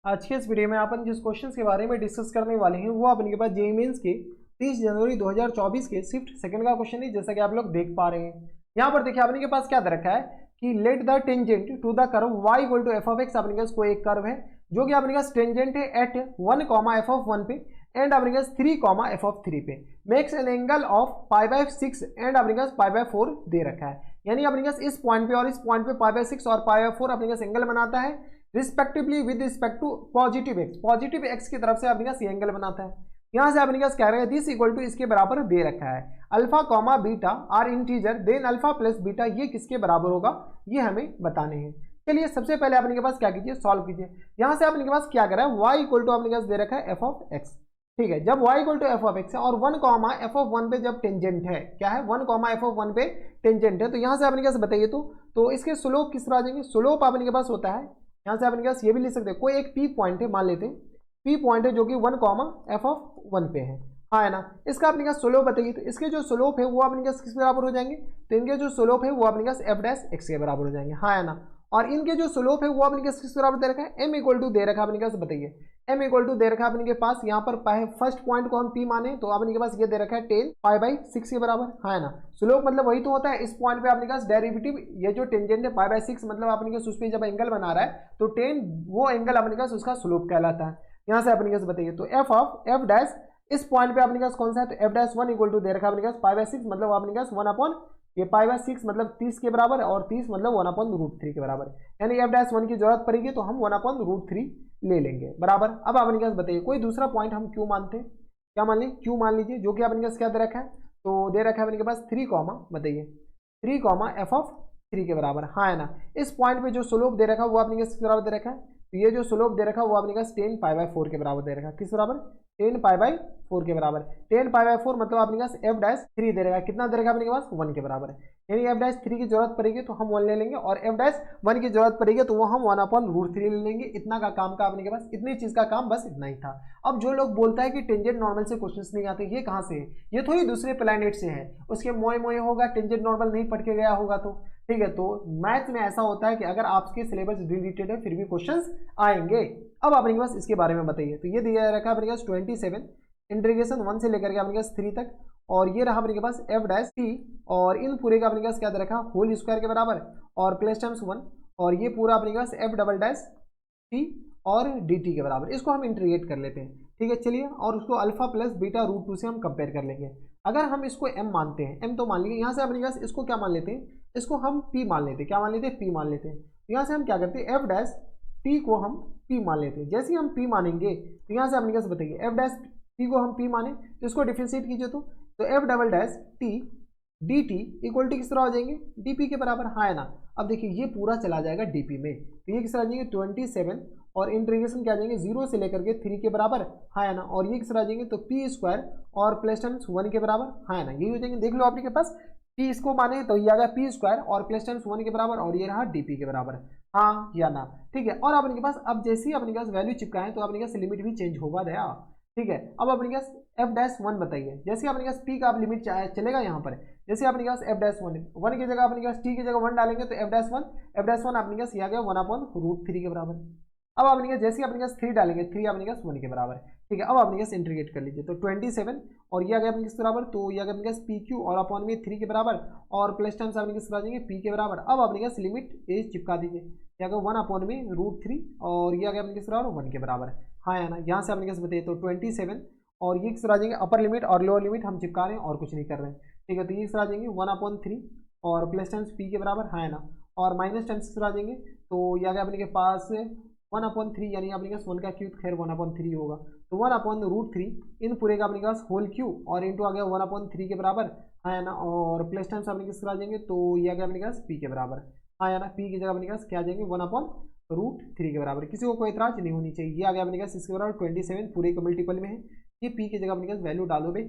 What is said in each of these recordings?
आज के इस वीडियो में अपन जिस क्वेश्चन के बारे में डिस्कस करने वाले हैं वो अपने के पास जेईई मेंस के 30 जनवरी 2024 के शिफ्ट सेकंड का क्वेश्चन है, जैसा कि आप लोग देख पा रहे हैं। यहाँ पर देखिए अपने के पास क्या दे रखा है कि let the tangent to the curve y equal to F of X. अपने पास कोई एक कर्व है जो कि अपने पास टेंजेंट है एट 1 कॉमा एफ ऑफ 1 पे एंड अपने पास 3 कॉमा एफ ऑफ 3 पे, makes an angle of π/6 and अपने पास π/4 दे रखा है। यानी अपने पास इस पॉइंट पे और इस पॉइंट पे π/6 और π/4 अपने पास एंगल बनाता है respectively with respect to positive X की तरफ से अपने पास ये एंगल बनाता है। यहां से अपने पास कह रहे हैं दिस इक्वल टू इसके बराबर दे रखा है alpha comma beta are integer then alpha plus beta, ये किसके बराबर होगा ये हमें बताने हैं। चलिए सबसे पहले अपने के पास क्या कीजिए, सॉल्व कीजिए। यहां से अपने के पास क्या करा है y इक्वल टू अपने के पास दे रखा है एफ ऑफ एक्स। ठीक है, जब y equal to F of X है और 1 कॉमा एफ ऑफ 1 पे जब टेंजेंट है, क्या है 1 कॉमा एफ ऑफ 1 पे टेंजेंट है, तो यहां से अपने के पास बताइए तो इसके स्लोप किस तरह आ जाएंगे। स्लोप अपने के पास होता है, यहाँ से अपने पास ये भी लिख सकते हैं, कोई एक पी पॉइंट है, मान लेते हैं पी पॉइंट है जो कि 1 कॉमा एफ ऑफ 1 पे है, हाँ है ना। इसका अपने पास स्लोप बताइए, तो इसके जो स्लोप है वो अपने पास किस बराबर हो जाएंगे, तो इनके जो स्लोप है वो अपने पास एफ डैश एक्स के बराबर हो जाएंगे, हाँ है ना। और इनके जो स्लोप है वो अपने पास किस बराबर दे रखा है, एम इक्वल टू दे रखा है अपने पास, बताइए एम इक्वल टू दे रखा है अपने के पास। यहाँ पर फर्स्ट पॉइंट को हम पी माने तो अपने के पास ये दे रखा है 10 π/6 के बराबर, हाँ है ना। स्लोप मतलब वही तो होता है, इस पॉइंट पे अपने पास डेरिवेटिव ये जो टेंजेंट है π/6 मतलब अपने पास उस पे जब एंगल बना रहा है तो 10 वो एंगल अपने पास उसका स्लोप कहलाता है। यहाँ से अपने पास बताइए तो एफ ऑफ एफ डैश इस पॉइंट पे अपने पास कौन सा है, तो एफ डैश 1 इक्वल टू दे रखा है अपने पास π/6 मतलब अपने पास 1 अपॉन ये π/6 मतलब 30 के बराबर और 30 मतलब 1/√3 के बराबर, यानी एफ डैश 1 की जरूरत पड़ेगी तो हम 1/√3 ले लेंगे बराबर। अब अपने पास बताइए कोई दूसरा पॉइंट हम क्यों मानते हैं, क्या मान लें क्यों मान लीजिए, जो कि अपने पास क्या दे रखा है, तो दे रखा है अपने के पास 3 कॉमा बताइए 3 कॉमा एफ ऑफ 3 के बराबर, हाँ है ना। इस पॉइंट पे जो स्लोप दे रखा है वो अपने पास किस बराबर दे रखा है, तो ये जो स्लोप दे रखा है वो अपने पास 10 π/4 के बराबर दे रखा है, किस बराबर 10 π/4 के बराबर। 10 π/4 मतलब अपने पास एफ डैश 3 दे रखा है, कितना दे रखा है अपने पास 1 के बराबर है, यानी एफ डैश 3 की जरूरत पड़ेगी तो हम 1 ले लेंगे और एफ डैश 1 की जरूरत पड़ेगी तो वो हम 1/√3 ले लेंगे। इतना का काम का अपने के पास, इतनी चीज का काम बस इतना ही था। अब जो लोग बोलता है कि टेंजेंट नॉर्मल से क्वेश्चंस नहीं आते, ये कहाँ से है, ये थोड़ी दूसरे प्लैनेट से है, उसके मोए मोए होगा, टेंजेंट नॉर्मल नहीं पढ़ के गया होगा, तो ठीक है। तो मैथ्स में ऐसा होता है कि अगर आपके सिलेबस रिलेटेड है फिर भी क्वेश्चंस आएंगे। अब अपने पास इसके बारे में बताइए, तो ये दिया रखा है अपने पास 27 इंटीग्रेशन 1 से लेकर के अपने पास 3 तक, और ये रहा अपने के पास एफ डैश टी और इन पूरे का अपने पास क्या दे रखा होल स्क्वायर के बराबर और प्लस टाइम्स 1 और ये पूरा अपने पास एफ डबल डैश टी और डी टी के बराबर। इसको हम इंटीग्रेट कर लेते हैं, ठीक है चलिए, और उसको अल्फा प्लस बीटा √2 से हम कंपेयर कर लेंगे। अगर हम इसको m मानते हैं, m तो मान लेंगे, यहाँ से अपने पास इसको क्या मान लेते हैं, इसको हम p मान लेते हैं, क्या मान लेते हैं p मान लेते हैं। तो यहाँ से हम क्या करते हैं एफ डैश टी को हम p मान लेते हैं। जैसे ही हम p मानेंगे तो यहाँ से अपने पास बताइए एफ डैश टी को हम p माने तो इसको डिफ्रेंशिएट कीजिए तो F double dash T D T equal to किस तरह हो जाएंगे डीपी के बराबर, हाँ है ना। अब देखिए ये पूरा चला जाएगा डीपी में, तो ये किस तरह आ जाएंगे 27 और इंटीग्रेशन क्या आ जाएंगे 0 से लेकर के 3 के बराबर, हाँ है ना। और ये किस तरह आ जाएंगे तो पी स्क्वायर और प्लस टाइम्स 1 के बराबर, हाँ है ना। यही हो जाएंगे, देख लो आपके पास पी इसको माने तो ये आ गया पी स्क्वायर और प्लस टाइम्स 1 के बराबर और ये रहा डीपी के बराबर, हाँ या ना, ठीक है। और अपने के पास अब जैसे ही अपने पास वैल्यू चिपकाएं तो अपने पास लिमिट भी चेंज होगा गया, ठीक है। अब अपने पास एफ डैश 1 बताइए, जैसे अपने पास पी का आप लिमिट चलेगा यहाँ पर, जैसे अपने पास एफ डैश 1 की जगह अपने पास टी की जगह 1 डालेंगे तो एफ डैश 1 अपने पास आ गया 1/√3 के बराबर। अब अपने पास जैसे अपने पास 3 डालेंगे 3 अपने पास 1 के बराबर, ठीक है। अब अपने पास इंटीग्रेट कर लीजिए तो 27 और ये आ गया अपने किस बराबर, तो ये आ गया अपने पास पी क्यू और अपॉन में 3 के बराबर और प्लस टाइम्स अपने किस आ जाएंगे पी के बराबर। अब अपने पास लिमिट एज चिपका दीजिए, ये आ गया 1/√3 और ये आ गया अपने किस बराबर 1 के बराबर, हाँ है ना। यहाँ से अपने पास बताइए तो 27 और ये किस आ जाएंगे अपर लिमिट और लोअर लिमिट हम चिपका रहे हैं और कुछ नहीं कर रहे हैं, ठीक है। तो ये किस आ जाएंगे 1/3 और प्लस टाइम्स पी के बराबर, हाँ है ना। और माइनस टाइम्स किस आ जाएंगे तो ये आ गया अपने के पास 1/3 यानी अपने पास 1 का क्यूब खैर 1/3 होगा, तो 1/√3 इन पूरे का अपने पास होल क्यूब और इंटू आ गया 1/3 के बराबर, हाँ है ना। और प्लस टाइम्स अपने किस आ जाएंगे तो ये आ गया अपने पास पी के बराबर, हाँ है ना। पी की जगह अपने पास क्या आ जाएंगे 1/√3 के बराबर। किसी को कोई इतराज नहीं होनी चाहिए। ये आ गया अपने पास इसके बराबर 27 पूरे के मल्टीपल में है, ये पी की जगह अपने पास वैल्यू डालो भाई,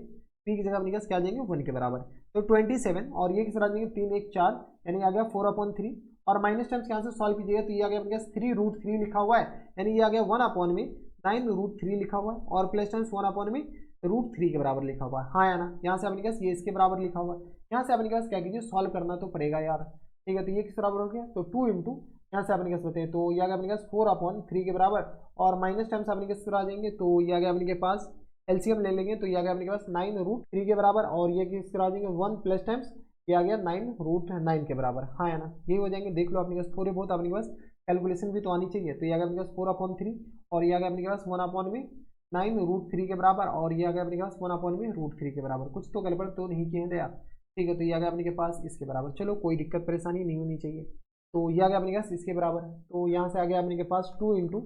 पी की जगह अपने पास क्या आ जाएंगे 1 के बराबर, तो 27 और ये किस आ जाएंगे 3 1 4 यानी आ गया 4/3 और माइनस टाइम्स यहाँ से सॉल्व कीजिएगा तो ये आ गया अपने पास 3√3 लिखा हुआ है, यानी ये आ गया 1/9√3 लिखा हुआ है और प्लस टाइम्स 1/√3 के बराबर लिखा हुआ है, हाँ या ना। यहाँ से अपने पास ये इसके बराबर लिखा हुआ है, यहाँ से अपने पास क्या कीजिए सॉल्व करना तो पड़ेगा यार, ठीक है। तो ये किस बराबर हो गया तो 2 × यहाँ से अपने के पास बताइए तो ये आ गया अपने के पास 4/3 के बराबर, और माइनस टाइम्स अपने के पास आ जाएंगे तो ये आ गया अपने के पास एलसीएम ले लेंगे तो ये आ गया अपने के पास 9√3 के बराबर, और ये किस तरह आ जाएंगे 1 प्लस टाइम्स ये आ गया 9√9 के बराबर। हाँ है ना, यही हो जाएंगे। देख लो अपने के पास थोड़े बहुत अपने के पास कैलकुलेशन भी तो आनी चाहिए। तो ये आ गया अपने के पास 4/3 और ये आ गया अपने के पास 1/9√3 के बराबर, और ये आ गया अपने के पास 1/√3 के बराबर। कुछ तो गड़बड़ तो नहीं किए हैं यार, ठीक है। तो ये आ गया अपने के पास इसके बराबर। चलो कोई दिक्कत परेशानी नहीं होनी चाहिए। तो ये आ गया अपने के पास इसके बराबर। तो यहाँ से आ गया अपने के पास 2 ×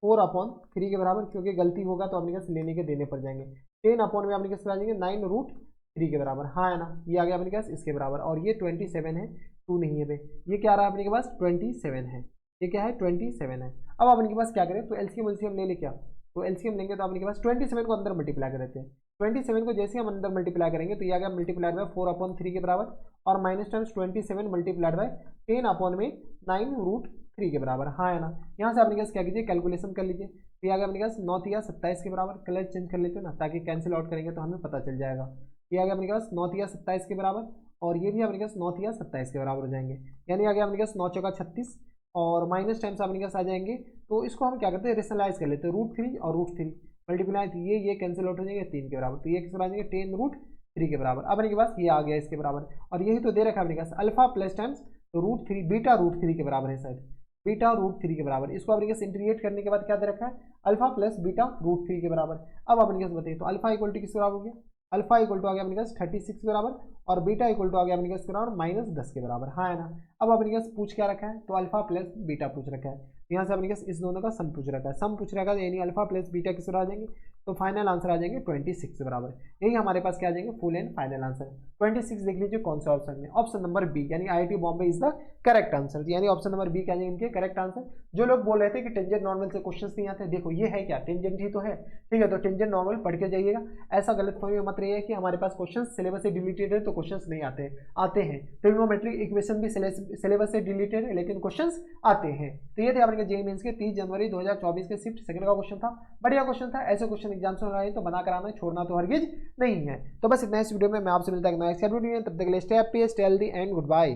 4/3 के बराबर, क्योंकि गलती होगा तो अपने के पास लेने के देने पड़ जाएंगे। 10 में अपने के पास आ जाएंगे 9√3 के बराबर। हाँ है ना, ये आ गया अपने के पास इसके बराबर, और ये 27 है, 2 नहीं है भाई। ये क्या आ रहा है अपने के पास 27 है, ये क्या है 27 है। अब अपने के पास क्या करें तो एलसीएम ले ले क्या, तो एलसीएम लेंगे तो अपने के पास 27 को अंदर मल्टीप्लाई कर देते हैं। 27 को जैसे हम अंदर मल्टीप्लाई करेंगे तो ये आ गया मल्टीप्लाइड बाय 4/3 के बराबर, और माइनस टाइम्स 27 मल्टीप्लाइड बाय 10/9√3 के बराबर। हाँ है ना, यहाँ से अपने के पास क्या कीजिए कैलकुलेशन कर लीजिए। तो ये आ गया अपने के पास 9 × 27 के बराबर। कलर चेंज कर लेते हैं ना, ताकि कैंसिल आउट करेंगे तो हमें पता चल जाएगा। ये आ गया अपने के पास 9 × 27 के बराबर, और ये भी अपने के पास 9 × 27 के बराबर हो जाएंगे। यानी आ गया अपने के पास 9 × 36, और माइनस टाइम्स अपने के पास आ जाएंगे। तो इसको हम क्या करते हैं रेशनलाइज कर लेते हैं, √3 और √3 मल्टीप्लाई, तो ये कैंसिल आउट हो जाएंगे 3 के बराबर। तो ये किस बराबर आ जाएंगे 10√3 के बराबर। अब अपने के पास ये आ गया इसके बराबर, और यही तो दे रखा है अपने के पास अल्फा प्लस टाइम्स √3 बीटा √3 के बराबर है शायद, बीटा √3 के बराबर। इसको अपने के पास इंटीग्रेट करने के बाद क्या दे रखा है अल्फा प्लस बीटा √3 के बराबर। अब अपने के पास बताइए तो अल्फा इक्वल टू किस बराबर हो गया, अल्फा इक्वल टू आ गया अपने पास 36 के बराबर, और बीटा इक्वल टू आ गया अपने पास बराबर -10 के बराबर। हाँ है ना, अब अपने पास पूछ क्या रखा है तो अल्फा प्लस बीटा पूछ रखा है। यहाँ से अपने पास इस दोनों का सम पूछ रखा है, सम पूछ रखा है यानी अल्फा प्लस बीटा किस बराबर आ जाएंगे, तो फाइनल आंसर आ जाएंगे 26 के बराबर। यही हमारे पास क्या आ जाएंगे फुल एंड फाइनल आंसर 26। देख लीजिए कौन सा ऑप्शन में, ऑप्शन नंबर बी यानी IIT Bombay is the correct answer. यानी ऑप्शन नंबर बी क्या जाएंगे इनके करेक्ट आंसर। जो लोग बोल रहे थे कि टेंजेंट नॉर्मल से क्वेश्चंस नहीं आते, देखो ये है क्या टेंजेंट ही तो है, ठीक है। तो टेंजेंट नॉर्मल पढ़ के जाइएगा, ऐसा गलत फहमी मत रहिए कि हमारे पास क्वेश्चन सिलेबस से डिलीटेड है तो क्वेश्चंस नहीं आते, आते हैं। ट्रिग्नोमेट्रिक इक्वेशन भी सिलेबस से डिलीटेड है लेकिन क्वेश्चंस आते हैं। तो ये थे आपके जेईई मेंस के 30 जनवरी 2024 के शिफ्ट सेकंड का क्वेश्चन था, बढ़िया क्वेश्चन था। ऐसे क्वेश्चन एग्जाम्स में आए तो बना कर आना, छोड़ना तो हरगिज नहीं है। तो बस इतना इस वीडियो में, मैं आपसे मिलता है नेक्स्ट वीडियो में, तब तक के लिए stay happy, stay healthy and good bye.